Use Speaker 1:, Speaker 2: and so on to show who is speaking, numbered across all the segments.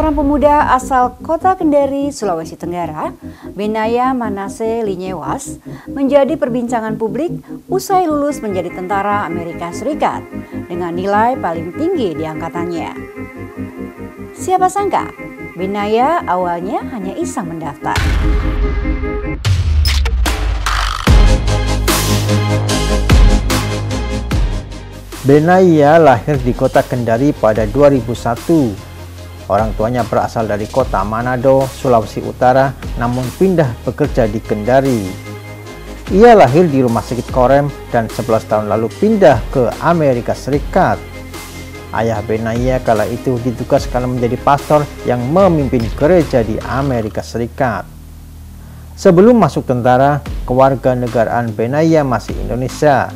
Speaker 1: Seorang pemuda asal kota Kendari, Sulawesi Tenggara, Benaya Manase Linyewas, menjadi perbincangan publik usai lulus menjadi tentara Amerika Serikat dengan nilai paling tinggi di angkatannya. Siapa sangka, Benaya awalnya hanya iseng mendaftar.
Speaker 2: Benaya lahir di kota Kendari pada 2001. Orang tuanya berasal dari kota Manado, Sulawesi Utara, namun pindah bekerja di Kendari. Ia lahir di rumah sakit Korem dan 11 tahun lalu pindah ke Amerika Serikat. Ayah Benaya kala itu ditugaskan menjadi pastor yang memimpin gereja di Amerika Serikat. Sebelum masuk tentara, kewarganegaraan Benaya masih Indonesia.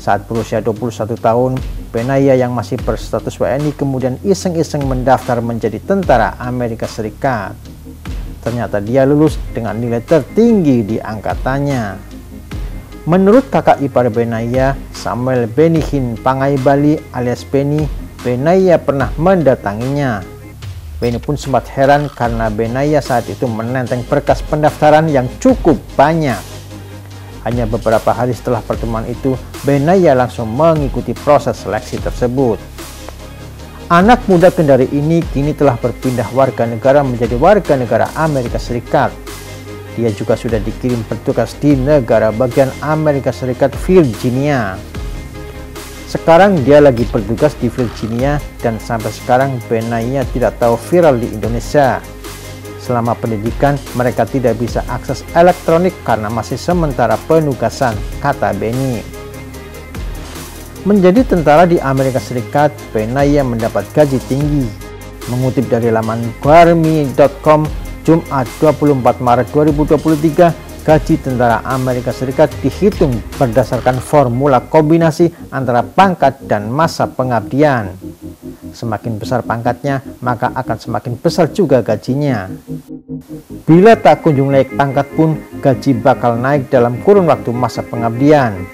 Speaker 2: Saat berusia 21 tahun, Benaya yang masih berstatus WNI kemudian iseng-iseng mendaftar menjadi tentara Amerika Serikat. Ternyata dia lulus dengan nilai tertinggi di angkatannya. Menurut kakak ipar Benaya, Samuel Benihin Pangai Bali alias Beni, Benaya pernah mendatanginya. Beni pun sempat heran karena Benaya saat itu menenteng berkas pendaftaran yang cukup banyak. Hanya beberapa hari setelah pertemuan itu, Benaya langsung mengikuti proses seleksi tersebut. Anak muda Kendari ini kini telah berpindah warga negara menjadi warga negara Amerika Serikat. Dia juga sudah dikirim bertugas di negara bagian Amerika Serikat Virginia. Sekarang dia lagi bertugas di Virginia dan sampai sekarang Benaya tidak tahu viral di Indonesia. Selama pendidikan, mereka tidak bisa akses elektronik karena masih sementara penugasan, kata Beni. Menjadi tentara di Amerika Serikat, Benaya mendapat gaji tinggi. Mengutip dari laman Guarmi.com, Jumat 24 Maret 2023, gaji tentara Amerika Serikat dihitung berdasarkan formula kombinasi antara pangkat dan masa pengabdian. Semakin besar pangkatnya, maka akan semakin besar juga gajinya. Bila tak kunjung naik pangkat pun, gaji bakal naik dalam kurun waktu masa pengabdian.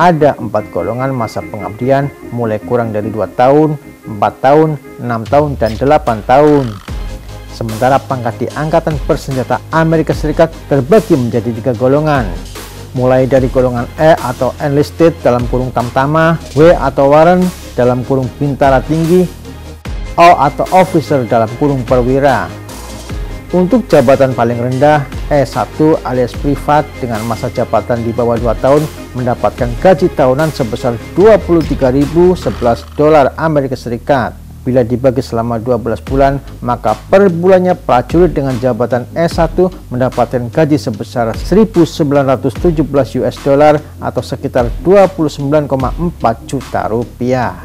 Speaker 2: Ada 4 golongan masa pengabdian, mulai kurang dari 2 tahun, 4 tahun, 6 tahun, dan 8 tahun. Sementara pangkat di Angkatan Bersenjata Amerika Serikat terbagi menjadi 3 golongan. Mulai dari golongan E atau Enlisted dalam kurung Tamtama, W atau Warrant dalam kurung Bintara Tinggi, O atau Officer dalam kurung Perwira. Untuk jabatan paling rendah, E1 alias privat dengan masa jabatan di bawah 2 tahun mendapatkan gaji tahunan sebesar $23.011 Amerika Serikat. Bila dibagi selama 12 bulan, maka per bulannya prajurit dengan jabatan E1 mendapatkan gaji sebesar $1.917 atau sekitar 29,4 juta rupiah.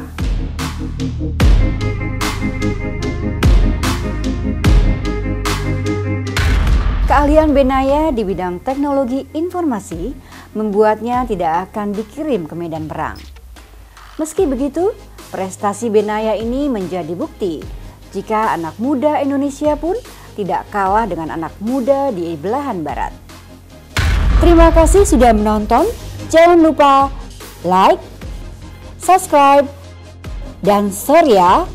Speaker 1: Keahlian Benaya di bidang teknologi informasi membuatnya tidak akan dikirim ke medan perang. Meski begitu, prestasi Benaya ini menjadi bukti jika anak muda Indonesia pun tidak kalah dengan anak muda di belahan barat. Terima kasih sudah menonton. Jangan lupa like, subscribe, dan share ya.